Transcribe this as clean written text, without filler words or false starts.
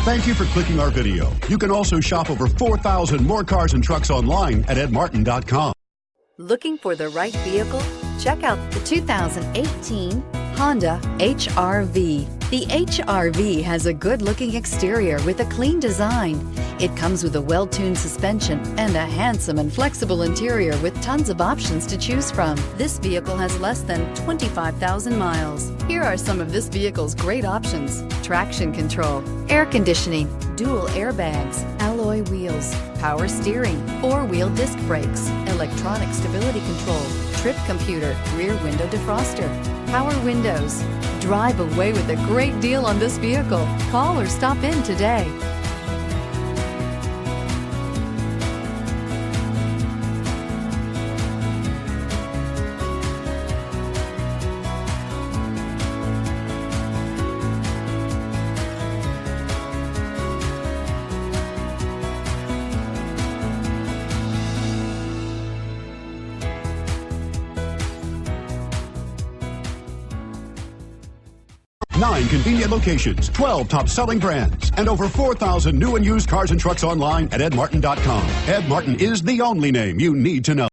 Thank you for clicking our video. You can also shop over 4,000 more cars and trucks online at edmartin.com. Looking for the right vehicle? Check out the 2018 Honda HR-V. The HR-V has a good-looking exterior with a clean design. It comes with a well-tuned suspension and a handsome and flexible interior with tons of options to choose from. This vehicle has less than 25,000 miles. Here are some of this vehicle's great options: traction control, air conditioning, dual airbags, alloy wheels, power steering, four-wheel disc brakes, electronic stability control, trip computer, rear window defroster, power windows. Drive away with a great deal on this vehicle. Call or stop in today. Nine convenient locations, 12 top-selling brands, and over 4,000 new and used cars and trucks online at edmartin.com. Ed Martin is the only name you need to know.